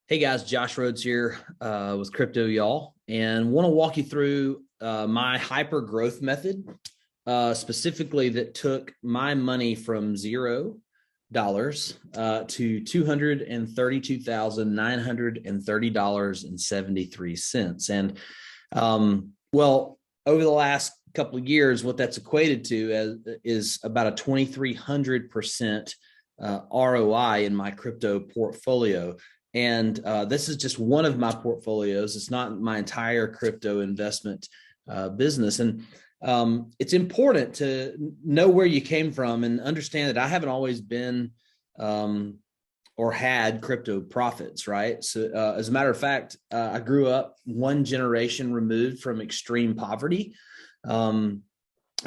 Hey guys, Josh Rhodes here with Crypto Y'all, and want to walk you through my hyper growth method, specifically that took my money from $0 to $232,930.73. Well, over the last couple of years, what that's equated to is about a 2,300% ROI in my crypto portfolio. And this is just one of my portfolios. It's not my entire crypto investment business. And it's important to know where you came from and understand that I haven't always been or had crypto profits, right? So as a matter of fact, I grew up one generation removed from extreme poverty. I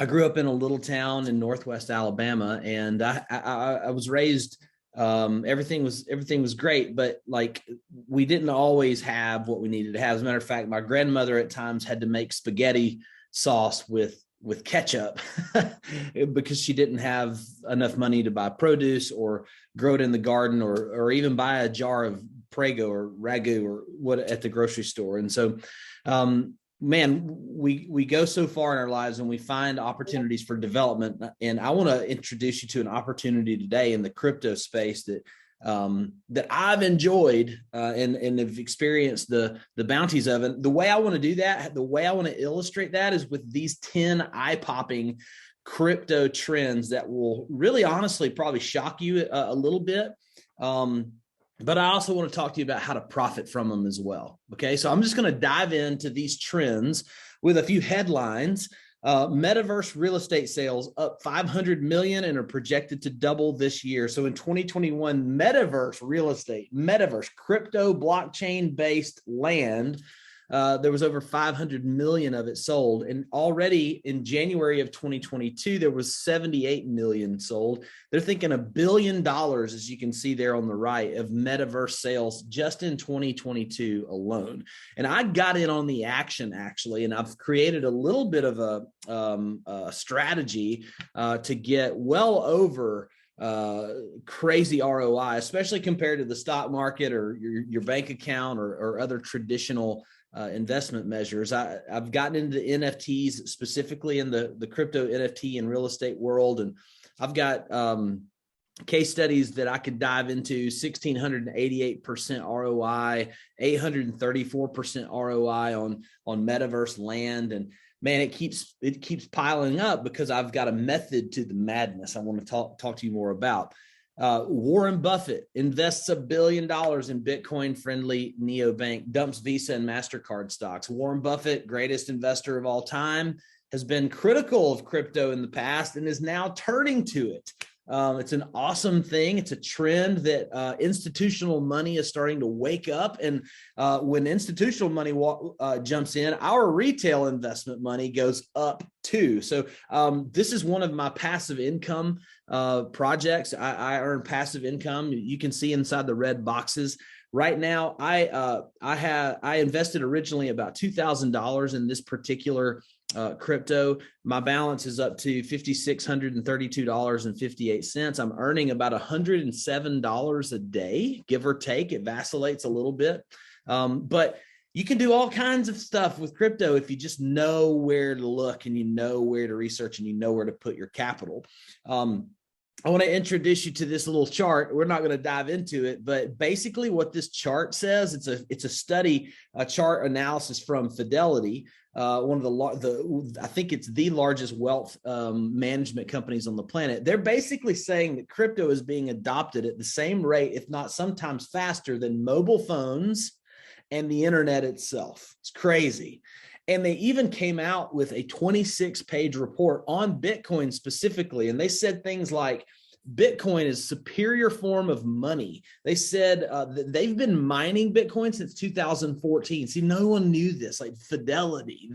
grew up in a little town in Northwest Alabama, and I was raised. Everything was great, but like we didn't always have what we needed to have. As a matter of fact, my grandmother at times had to make spaghetti sauce with ketchup because she didn't have enough money to buy produce or grow it in the garden or even buy a jar of Prego or Ragu or what at the grocery store. And so, man, we go so far in our lives and we find opportunities for development. And I want to introduce you to an opportunity today in the crypto space that I've enjoyed and have experienced the bounties of. And the way I want to do that, the way I want to illustrate that is with these 10 eye-popping crypto trends that will really honestly probably shock you a little bit. But I also want to talk to you about how to profit from them as well. Okay, so I'm just going to dive into these trends with a few headlines. Metaverse real estate sales up 500 million and are projected to double this year. So in 2021, metaverse real estate, metaverse crypto blockchain based land, there was over 500 million of it sold. And already in January of 2022, there was 78 million sold. They're thinking $1 billion, as you can see there on the right, of metaverse sales just in 2022 alone. And I got in on the action actually, and I've created a little bit of a strategy to get well over crazy ROI, especially compared to the stock market or your bank account or other traditional investment measures. I've gotten into NFTs, specifically in the crypto NFT and real estate world. And I've got case studies that I could dive into: 1,688% ROI, 834% ROI on metaverse land. And man, it keeps piling up because I've got a method to the madness I want to talk to you more about. Warren Buffett invests $1 billion in Bitcoin-friendly neobank, dumps Visa and MasterCard stocks. Warren Buffett, greatest investor of all time, has been critical of crypto in the past and is now turning to it. It's an awesome thing. It's a trend that institutional money is starting to wake up. And when institutional money jumps in, our retail investment money goes up too. So this is one of my passive income projects. I earn passive income. You can see inside the red boxes. Right now, I invested originally about $2,000 in this particular crypto. My balance is up to $5,632.58. I'm earning about $107 a day, give or take. It vacillates a little bit, but you can do all kinds of stuff with crypto if you just know where to look and you know where to research and you know where to put your capital. I want to introduce you to this little chart. We're not going to dive into it, but basically what this chart says, it's a study, a chart analysis from Fidelity, one of I think it's the largest wealth management companies on the planet. They're basically saying that crypto is being adopted at the same rate, if not sometimes faster, than mobile phones and the internet itself. It's crazy. And they even came out with a 26-page report on Bitcoin specifically. And they said things like, Bitcoin is a superior form of money. They said that they've been mining Bitcoin since 2014. See, no one knew this. Like Fidelity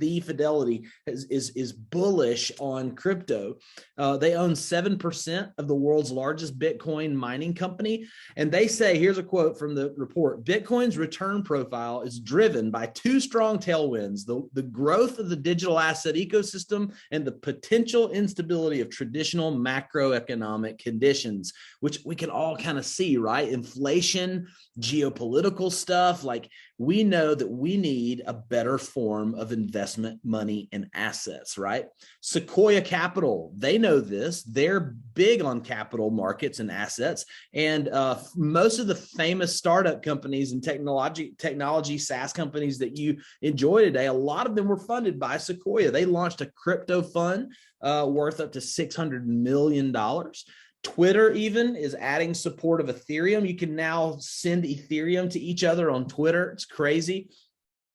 is bullish on crypto. They own 7% of the world's largest Bitcoin mining company. And they say, here's a quote from the report: Bitcoin's return profile is driven by two strong tailwinds, the growth of the digital asset ecosystem and the potential instability of traditional macroeconomic conditions. conditions, which we can all kind of see, right? Inflation, geopolitical stuff. Like, we know that we need a better form of investment money and assets, right? Sequoia Capital, they know this. They're big on capital markets and assets. And most of the famous startup companies and technology SaaS companies that you enjoy today, a lot of them were funded by Sequoia. They launched a crypto fund worth up to $600 million. Twitter even is adding support of Ethereum. You can now send Ethereum to each other on Twitter. It's crazy.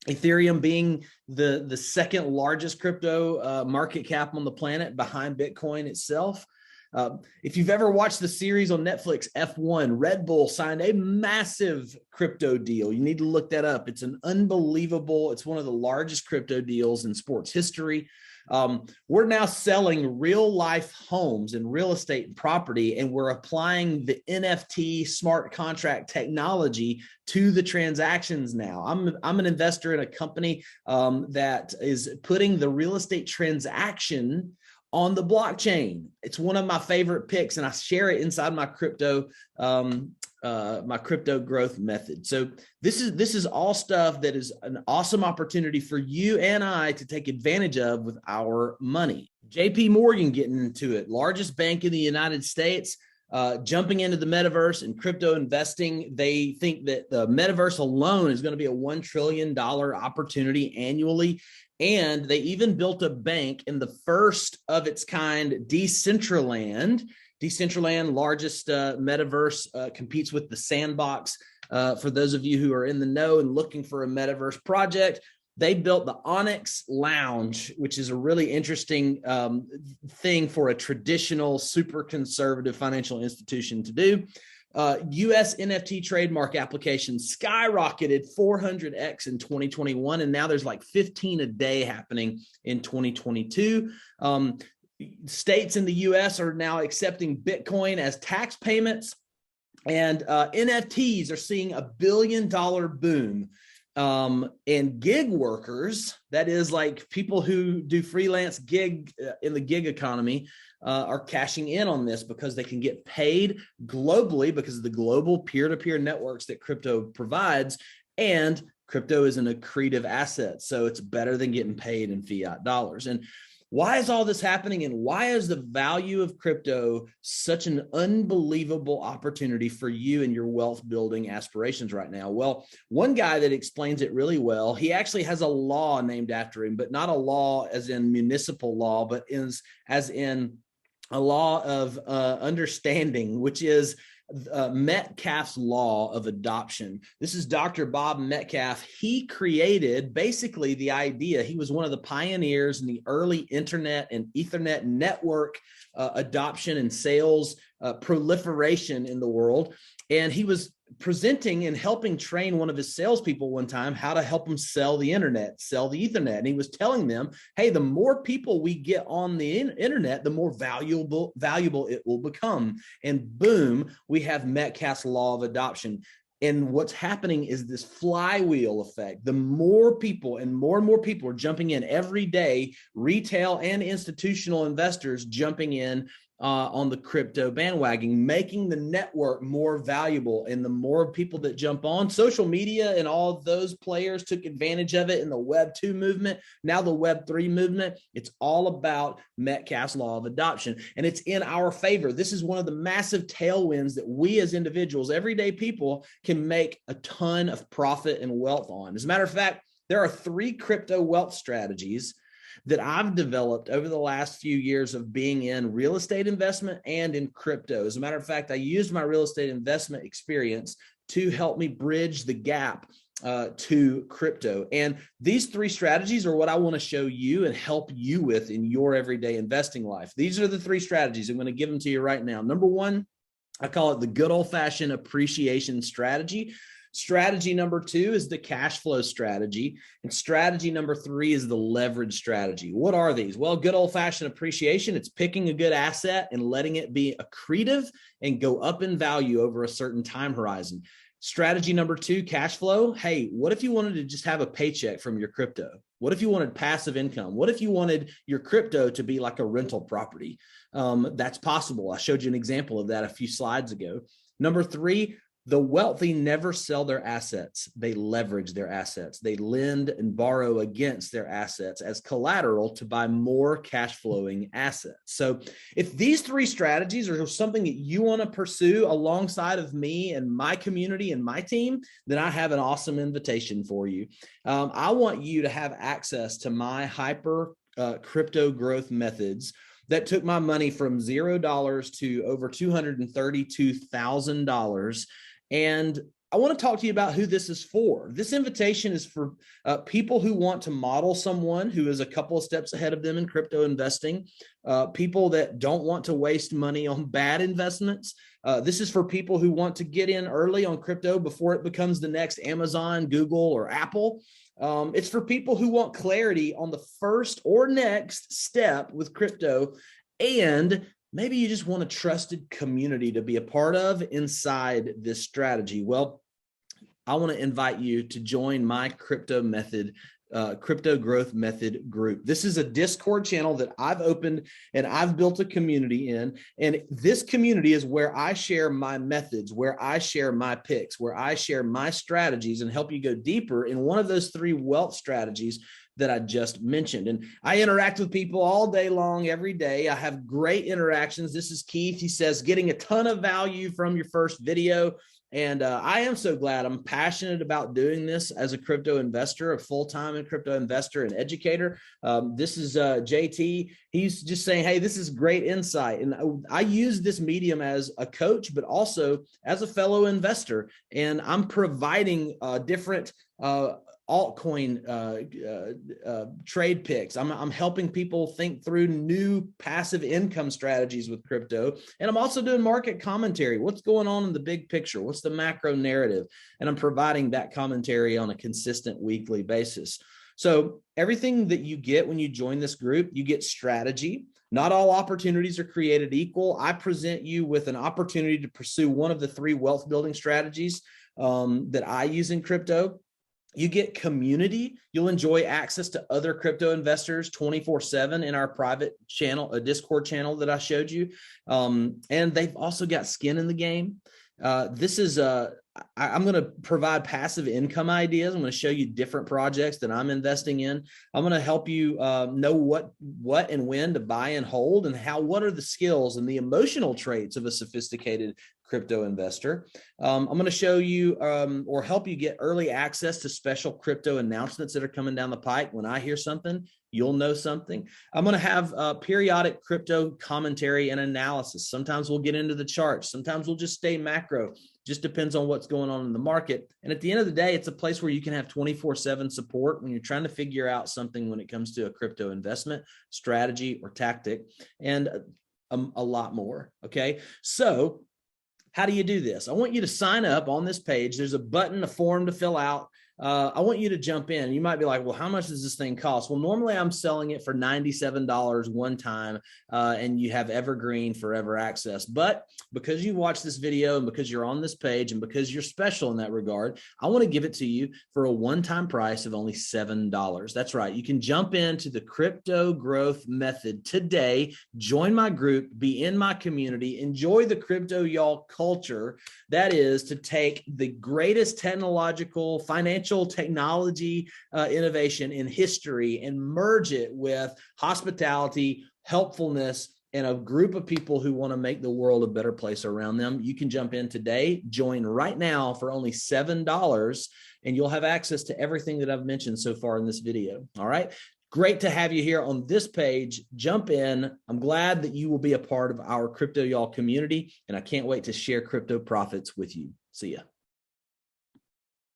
Ethereum being the second largest crypto market cap on the planet behind Bitcoin itself. If you've ever watched the series on Netflix, F1, Red Bull signed a massive crypto deal. You need to look that up. It's an unbelievable, it's one of the largest crypto deals in sports history. We're now selling real life homes and real estate and property, and we're applying the NFT smart contract technology to the transactions now. I'm an investor in a company that is putting the real estate transaction on the blockchain. It's one of my favorite picks, and I share it inside my crypto growth method. So this is all stuff that is an awesome opportunity for you and I to take advantage of with our money. JP Morgan getting into it, largest bank in the United States, jumping into the metaverse and crypto investing. They think that the metaverse alone is going to be a $1 trillion opportunity annually. And they even built a bank in the first of its kind, Decentraland. Decentraland, largest metaverse, competes with the Sandbox. For those of you who are in the know and looking for a metaverse project, they built the Onyx Lounge, which is a really interesting thing for a traditional, super conservative financial institution to do. U.S. NFT trademark applications skyrocketed 400x in 2021, and now there's like 15 a day happening in 2022. States in the U.S. are now accepting Bitcoin as tax payments, and NFTs are seeing a $1 billion boom. And gig workers, that is like people who do freelance gig in the gig economy, are cashing in on this because they can get paid globally because of the global peer-to-peer networks that crypto provides. And crypto is an accretive asset, so it's better than getting paid in fiat dollars. And why is all this happening, and why is the value of crypto such an unbelievable opportunity for you and your wealth building aspirations right now? Well, one guy that explains it really well, he actually has a law named after him, but not a law as in municipal law, but as in a law of understanding, which is Metcalfe's law of adoption. This is Dr. Bob Metcalfe. He created basically the idea. He was one of the pioneers in the early internet and Ethernet network adoption and sales proliferation in the world. And he was presenting and helping train one of his salespeople one time how to help him sell the internet, sell the Ethernet. And he was telling them, hey, the more people we get on the internet, the more valuable it will become. And boom, we have Metcalfe's law of adoption. And what's happening is this flywheel effect. The more people and more people are jumping in every day, retail and institutional investors jumping in on the crypto bandwagon, making the network more valuable. And the more people that jump on, social media and all of those players took advantage of it in the Web 2 movement. Now the Web 3 movement, it's all about Metcalfe's law of adoption. And it's in our favor. This is one of the massive tailwinds that we as individuals, everyday people, can make a ton of profit and wealth on. As a matter of fact, there are 3 crypto wealth strategies that I've developed over the last few years of being in real estate investment and in crypto. As a matter of fact, I used my real estate investment experience to help me bridge the gap to crypto. And these 3 strategies are what I want to show you and help you with in your everyday investing life. These are the 3 strategies. I'm going to give them to you right now. Number 1, I call it the good old-fashioned appreciation strategy. Strategy number 2 is the cash flow strategy. And strategy number 3 is the leverage strategy. What are these? Well, good old-fashioned appreciation, it's picking a good asset and letting it be accretive and go up in value over a certain time horizon. Strategy number 2, cash flow. Hey, what if you wanted to just have a paycheck from your crypto? What if you wanted passive income? What if you wanted your crypto to be like a rental property? That's possible. I showed you an example of that a few slides ago. Number 3, the wealthy never sell their assets. They leverage their assets. They lend and borrow against their assets as collateral to buy more cash flowing assets. So if these 3 strategies are something that you want to pursue alongside of me and my community and my team, then I have an awesome invitation for you. I want you to have access to my hyper crypto growth methods that took my money from $0 to over $232,000. And I want to talk to you about who this is for. This invitation is for people who want to model someone who is a couple of steps ahead of them in crypto investing, people that don't want to waste money on bad investments. This is for people who want to get in early on crypto before it becomes the next Amazon, Google, or Apple. It's for people who want clarity on the first or next step with crypto, and maybe you just want a trusted community to be a part of inside this strategy. Well, I want to invite you to join my crypto growth method group. This is a Discord channel that I've opened and I've built a community in. And this community is where I share my methods, where I share my picks, where I share my strategies and help you go deeper in one of those 3 wealth strategies that I just mentioned. And I interact with people all day long, every day. I have great interactions. This is Keith. He says, getting a ton of value from your first video. And I am so glad. I'm passionate about doing this as a crypto investor, a full-time crypto investor and educator. This is JT. He's just saying, hey, this is great insight. And I use this medium as a coach, but also as a fellow investor. And I'm providing different altcoin trade picks. I'm helping people think through new passive income strategies with crypto. And I'm also doing market commentary. What's going on in the big picture? What's the macro narrative? And I'm providing that commentary on a consistent weekly basis. So everything that you get when you join this group, you get strategy. Not all opportunities are created equal. I present you with an opportunity to pursue one of the 3 wealth building strategies that I use in crypto. You get community. You'll enjoy access to other crypto investors 24/7 in our private channel, a Discord channel that I showed you. And they've also got skin in the game. This is I'm going to provide passive income ideas. I'm going to show you different projects that I'm investing in. I'm going to help you know what and when to buy and hold, and what are the skills and the emotional traits of a sophisticated crypto investor. I'm going to show you or help you get early access to special crypto announcements that are coming down the pike. When I hear something, you'll know something. I'm going to have periodic crypto commentary and analysis. Sometimes we'll get into the charts. Sometimes we'll just stay macro. Just depends on what's going on in the market. And at the end of the day, it's a place where you can have 24/7 support when you're trying to figure out something when it comes to a crypto investment strategy or tactic, and a lot more. Okay. So how do you do this? I want you to sign up on this page. There's a button, a form to fill out. I want you to jump in. You might be like, well, how much does this thing cost? Well, normally I'm selling it for $97 one time, and you have evergreen forever access. But because you watched this video and because you're on this page and because you're special in that regard, I want to give it to you for a one-time price of only $7. That's right. You can jump into the crypto growth method today, join my group, be in my community, enjoy the crypto y'all culture. That is to take the greatest technological, financial technology innovation in history and merge it with hospitality, helpfulness, and a group of people who want to make the world a better place around them. You can jump in today, join right now for only $7, and you'll have access to everything that I've mentioned so far in this video. All right. Great to have you here on this page. Jump in. I'm glad that you will be a part of our Crypto Y'all community, and I can't wait to share crypto profits with you. See ya.